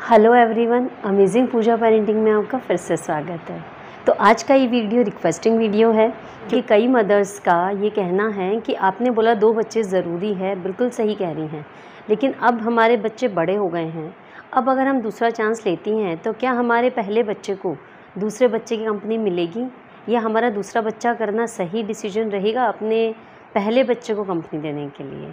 Hello everyone, amazing पूजा parenting में आपका फिर से स्वागत है। तो आज का ये वीडियो रिक्वेस्टिंग वीडियो है कि कई मदर्स का ये कहना है कि आपने बोला 2 बच्चे ज़रूरी है, बिल्कुल सही कह रही हैं, लेकिन अब हमारे बच्चे बड़े हो गए हैं। अब अगर हम दूसरा चांस लेती हैं तो क्या हमारे पहले बच्चे को दूसरे बच्चे की कंपनी मिलेगी, या हमारा दूसरा बच्चा करना सही डिसीजन रहेगा अपने पहले बच्चे को कंपनी देने के लिए?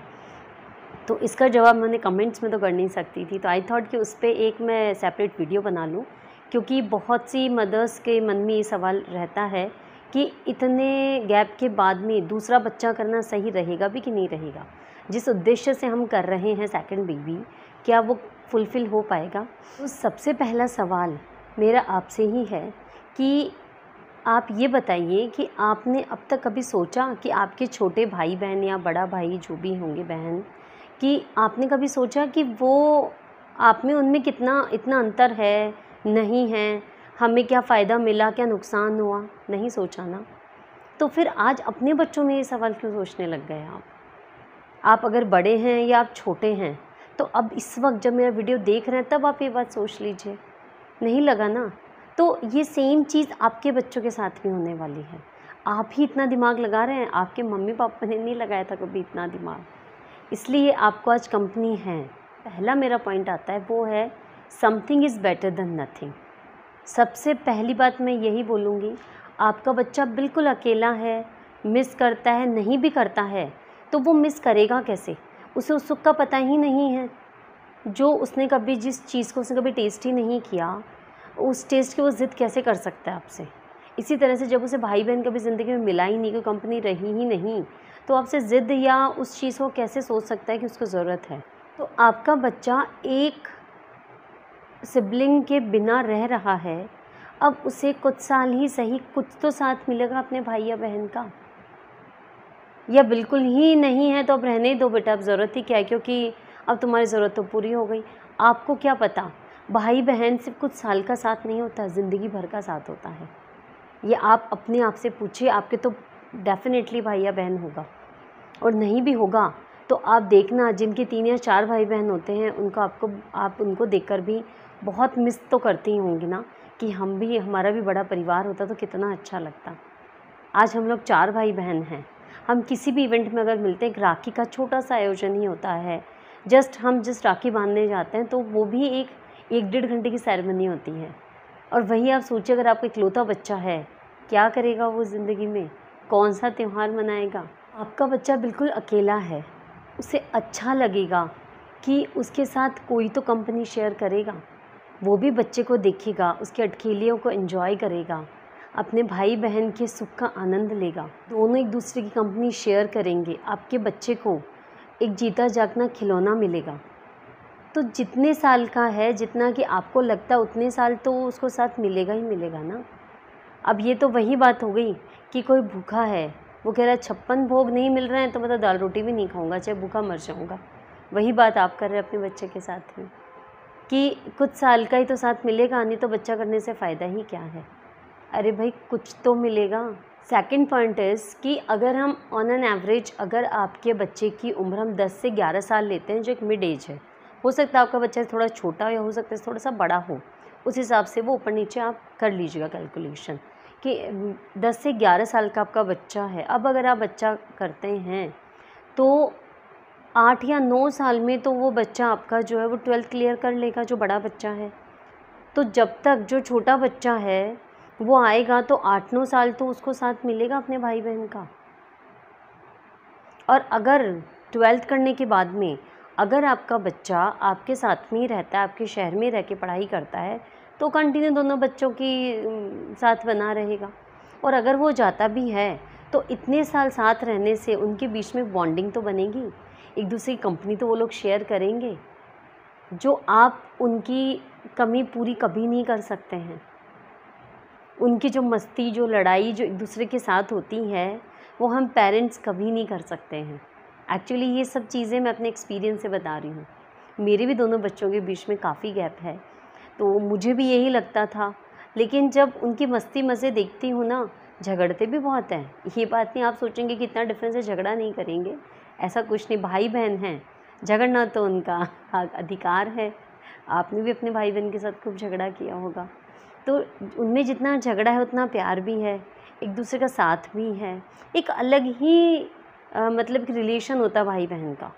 तो इसका जवाब मैंने कमेंट्स में तो कर नहीं सकती थी, तो आई थॉट कि उस पर एक मैं सेपरेट वीडियो बना लूँ, क्योंकि बहुत सी मदर्स के मन में ये सवाल रहता है कि इतने गैप के बाद में दूसरा बच्चा करना सही रहेगा भी कि नहीं रहेगा। जिस उद्देश्य से हम कर रहे हैं सेकंड बेबी, क्या वो फुलफ़िल हो पाएगा? तो सबसे पहला सवाल मेरा आपसे ही है कि आप ये बताइए कि आपने अब तक कभी सोचा कि आपके छोटे भाई बहन या बड़ा भाई जो भी होंगे बहन, कि आपने कभी सोचा कि वो आप में उनमें कितना इतना अंतर है, नहीं है, हमें क्या फ़ायदा मिला, क्या नुकसान हुआ? नहीं सोचा ना। तो फिर आज अपने बच्चों में ये सवाल क्यों सोचने लग गए आप? आप अगर बड़े हैं या आप छोटे हैं, तो अब इस वक्त जब मेरा वीडियो देख रहे हैं तब आप ये बात सोच लीजिए। नहीं लगा ना? तो ये सेम चीज़ आपके बच्चों के साथ भी होने वाली है। आप ही इतना दिमाग लगा रहे हैं, आपके मम्मी पापा ने नहीं लगाया था कभी इतना दिमाग, इसलिए आपको आज कंपनी है। पहला मेरा पॉइंट आता है वो है something is better than nothing. सबसे पहली बात मैं यही बोलूँगी, आपका बच्चा बिल्कुल अकेला है, मिस करता है, नहीं भी करता है तो वो मिस करेगा कैसे? उसे उस सुख का पता ही नहीं है। जो उसने कभी जिस चीज़ को उसने कभी टेस्ट ही नहीं किया, उस टेस्ट की वो ज़िद कैसे कर सकता है आपसे? इसी तरह से जब उसे भाई बहन कभी ज़िंदगी में मिला ही नहीं, कोई कंपनी रही ही नहीं, तो आपसे ज़िद या उस चीज़ को कैसे सोच सकता है कि उसको ज़रूरत है? तो आपका बच्चा एक सिबलिंग के बिना रह रहा है, अब उसे कुछ साल ही सही कुछ तो साथ मिलेगा अपने भाई या बहन का, या बिल्कुल ही नहीं है तो अब रहने दो बेटा, अब ज़रूरत ही क्या है, क्योंकि अब तुम्हारी ज़रूरत तो पूरी हो गई। आपको क्या पता, भाई बहन सिर्फ कुछ साल का साथ नहीं होता, ज़िंदगी भर का साथ होता है। ये आप अपने आप से पूछिए, आपके तो डेफिनेटली भाई या बहन होगा, और नहीं भी होगा तो आप देखना जिनके 3 या 4 भाई बहन होते हैं उनको आप उनको देखकर भी बहुत मिस तो करती होंगी ना, कि हमारा भी बड़ा परिवार होता तो कितना अच्छा लगता। आज हम लोग 4 भाई बहन हैं, हम किसी भी इवेंट में अगर मिलते हैं, एक राखी का छोटा सा आयोजन ही होता है, हम राखी बांधने जाते हैं तो वो भी एक 1-1.5 घंटे की सेरेमनी होती है। और वही आप सोचिए, अगर आपका इकलौता बच्चा है, क्या करेगा वो ज़िंदगी में? कौन सा त्यौहार मनाएगा? आपका बच्चा बिल्कुल अकेला है, उसे अच्छा लगेगा कि उसके साथ कोई तो कंपनी शेयर करेगा, वो भी बच्चे को देखेगा, उसके अटखेलियों को एंजॉय करेगा, अपने भाई बहन के सुख का आनंद लेगा, दोनों एक दूसरे की कंपनी शेयर करेंगे, आपके बच्चे को एक जीता जागना खिलौना मिलेगा। तो जितने साल का है, जितना कि आपको लगता है उतने साल तो उसको साथ मिलेगा ही मिलेगा ना। अब ये तो वही बात हो गई कि कोई भूखा है, वो कह रहा है 56 भोग नहीं मिल रहे हैं तो मैं तो दाल रोटी भी नहीं खाऊंगा, चाहे भूखा मर जाऊंगा। वही बात आप कर रहे हैं अपने बच्चे के साथ ही, कि कुछ साल का ही तो साथ मिलेगा, नहीं तो बच्चा करने से फ़ायदा ही क्या है? अरे भाई कुछ तो मिलेगा। सेकंड पॉइंट इज़ कि अगर हम ऑन एन एवरेज, अगर आपके बच्चे की उम्र हम 10 से 11 साल लेते हैं, जो एक मिड एज है, हो सकता है आपका बच्चा थोड़ा छोटा या हो सकता है थोड़ा सा बड़ा हो, उस हिसाब से वो ऊपर नीचे आप कर लीजिएगा कैलकुलेशन कि 10 से 11 साल का आपका बच्चा है। अब अगर आप बच्चा करते हैं तो 8 या 9 साल में तो वो बच्चा आपका जो है वो 12th क्लियर कर लेगा, जो बड़ा बच्चा है। तो जब तक जो छोटा बच्चा है वो आएगा तो 8-9 साल तो उसको साथ मिलेगा अपने भाई बहन का। और अगर 12th करने के बाद में अगर आपका बच्चा आपके साथ में ही रहता है, आपके शहर में रह के पढ़ाई करता है, तो कंटिन्यू दोनों बच्चों की साथ बना रहेगा। और अगर वो जाता भी है तो इतने साल साथ रहने से उनके बीच में बॉन्डिंग तो बनेगी, एक दूसरे की कंपनी तो वो लोग शेयर करेंगे, जो आप उनकी कमी पूरी कभी नहीं कर सकते हैं। उनकी जो मस्ती, जो लड़ाई जो एक दूसरे के साथ होती है, वो हम पेरेंट्स कभी नहीं कर सकते हैं। एक्चुअली ये सब चीज़ें मैं अपने एक्सपीरियंस से बता रही हूँ। मेरे भी दोनों बच्चों के बीच में काफ़ी गैप है, तो मुझे भी यही लगता था, लेकिन जब उनकी मस्ती मज़े देखती हूँ ना, झगड़ते भी बहुत हैं। ये बात नहीं आप सोचेंगे कि इतना डिफरेंस है, झगड़ा नहीं करेंगे, ऐसा कुछ नहीं। भाई बहन हैं, झगड़ना तो उनका अधिकार है, आपने भी अपने भाई बहन के साथ खूब झगड़ा किया होगा। तो उनमें जितना झगड़ा है उतना प्यार भी है, एक दूसरे का साथ भी है, एक अलग ही मतलब कि रिलेशन होता है भाई बहन का,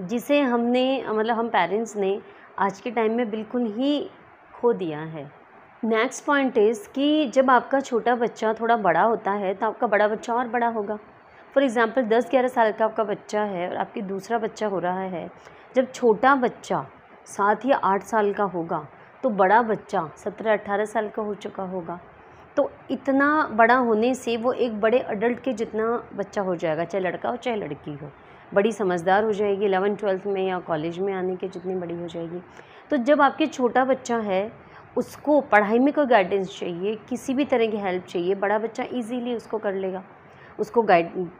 जिसे हमने मतलब हम पेरेंट्स ने आज के टाइम में बिल्कुल ही खो दिया है। नेक्स्ट पॉइंट इज़ कि जब आपका छोटा बच्चा थोड़ा बड़ा होता है तो आपका बड़ा बच्चा और बड़ा होगा। फॉर एग्ज़ाम्पल 10-11 साल का आपका बच्चा है और आपकी दूसरा बच्चा हो रहा है। जब छोटा बच्चा 7 या 8 साल का होगा तो बड़ा बच्चा 17-18 साल का हो चुका होगा। तो इतना बड़ा होने से वो एक बड़े अडल्ट के जितना बच्चा हो जाएगा, चाहे लड़का हो चाहे लड़की हो। बड़ी समझदार हो जाएगी, 11-12 में या कॉलेज में आने के जितनी बड़ी हो जाएगी। तो जब आपके छोटा बच्चा है, उसको पढ़ाई में कोई गाइडेंस चाहिए, किसी भी तरह की हेल्प चाहिए, बड़ा बच्चा इजीली उसको कर लेगा, उसको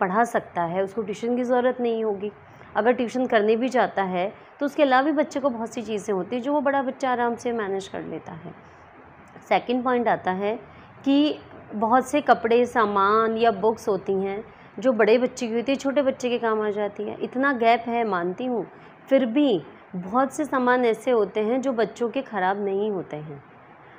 पढ़ा सकता है, उसको ट्यूशन की ज़रूरत नहीं होगी। अगर ट्यूशन करने भी जाता है तो उसके अलावा भी बच्चे को बहुत सी चीज़ें होती हैं जो वो बड़ा बच्चा आराम से मैनेज कर लेता है। सेकंड पॉइंट आता है कि बहुत से कपड़े, सामान या बुक्स होती हैं जो बड़े बच्चे की होती है, छोटे बच्चे के काम आ जाती है। इतना गैप है मानती हूँ, फिर भी बहुत से सामान ऐसे होते हैं जो बच्चों के ख़राब नहीं होते हैं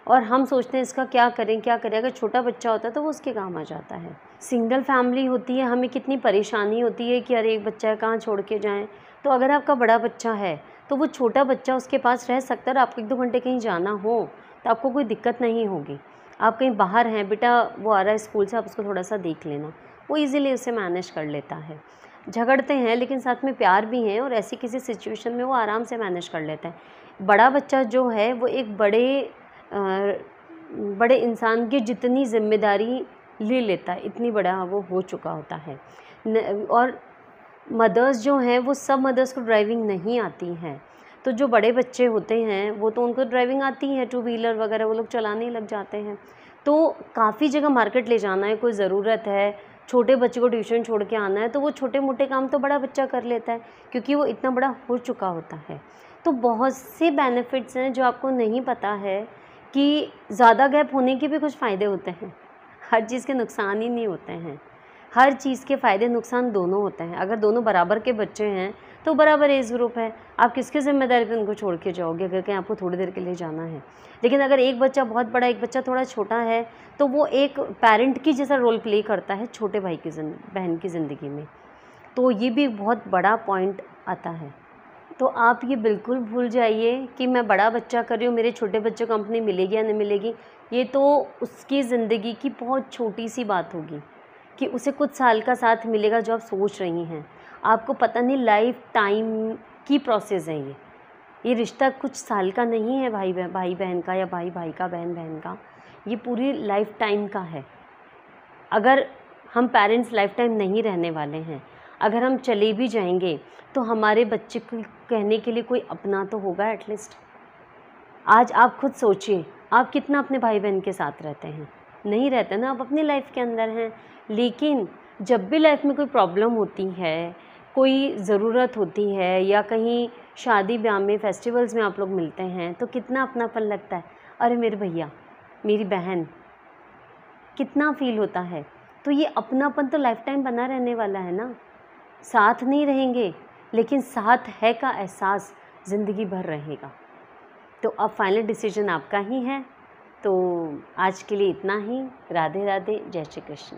और हम सोचते हैं इसका क्या करें क्या करें। अगर छोटा बच्चा होता है तो वो उसके काम आ जाता है। सिंगल फैमिली होती है, हमें कितनी परेशानी होती है कि अरे एक बच्चा है, कहाँ छोड़ के जाएं। तो अगर आपका बड़ा बच्चा है तो वो छोटा बच्चा उसके पास रह सकता है और आपको 1-2 घंटे कहीं जाना हो तो आपको कोई दिक्कत नहीं होगी। आप कहीं बाहर हैं, बेटा वो आ रहा है स्कूल से, आप उसको थोड़ा सा देख लेना, वो ईज़िली उसे मैनेज कर लेता है। झगड़ते हैं लेकिन साथ में प्यार भी है और ऐसी किसी सिचुएशन में वो आराम से मैनेज कर लेता है। बड़ा बच्चा जो है वो एक बड़े इंसान की जितनी ज़िम्मेदारी ले लेता है, इतनी बड़ा वो हो चुका होता है। और मदर्स जो हैं वो सब मदर्स को ड्राइविंग नहीं आती हैं, तो जो बड़े बच्चे होते हैं वो तो उनको ड्राइविंग आती है, 2 व्हीलर वगैरह वो लोग चलाने लग जाते हैं। तो काफ़ी जगह मार्केट ले जाना है, कोई ज़रूरत है, छोटे बच्चे को ट्यूशन छोड़ के आना है, तो वो छोटे मोटे काम तो बड़ा बच्चा कर लेता है क्योंकि वो इतना बड़ा हो चुका होता है। तो बहुत से बेनिफिट्स हैं जो आपको नहीं पता है कि ज़्यादा गैप होने के भी कुछ फ़ायदे होते हैं, हर चीज़ के नुकसान ही नहीं होते हैं। हर चीज़ के फ़ायदे नुकसान दोनों होते हैं। अगर दोनों बराबर के बच्चे हैं तो बराबर एज ग्रुप है, आप किसकी ज़िम्मेदारी पे उनको छोड़ के जाओगे अगर कहीं आपको थोड़ी देर के लिए जाना है। लेकिन अगर एक बच्चा बहुत बड़ा, एक बच्चा थोड़ा छोटा है तो वो एक पेरेंट की जैसा रोल प्ले करता है छोटे भाई की बहन की ज़िंदगी में। तो ये भी एक बहुत बड़ा पॉइंट आता है। तो आप ये बिल्कुल भूल जाइए कि मैं बड़ा बच्चा कर रही हूँ, मेरे छोटे बच्चे को कंपनी मिलेगी या नहीं मिलेगी, ये तो उसकी ज़िंदगी की बहुत छोटी सी बात होगी कि उसे कुछ साल का साथ मिलेगा जो आप सोच रही हैं। आपको पता नहीं लाइफ टाइम की प्रोसेस है ये रिश्ता कुछ साल का नहीं है भाई बहन का या भाई भाई का, बहन बहन का, ये पूरी लाइफ टाइम का है। अगर हम पेरेंट्स लाइफ टाइम नहीं रहने वाले हैं, अगर हम चले भी जाएंगे तो हमारे बच्चे को कहने के लिए कोई अपना तो होगा एटलीस्ट। आज आप खुद सोचिए, आप कितना अपने भाई बहन के साथ रहते हैं, नहीं रहते ना, आप अपनी लाइफ के अंदर हैं। लेकिन जब भी लाइफ में कोई प्रॉब्लम होती है, कोई ज़रूरत होती है या कहीं शादी ब्याह में, फेस्टिवल्स में आप लोग मिलते हैं तो कितना अपनापन लगता है, अरे मेरे भैया, मेरी बहन, कितना फील होता है। तो ये अपनापन तो लाइफ टाइम बना रहने वाला है ना। साथ नहीं रहेंगे लेकिन साथ है का एहसास ज़िंदगी भर रहेगा। तो अब फाइनल डिसीजन आपका ही है। तो आज के लिए इतना ही। राधे राधे, जय श्री कृष्ण।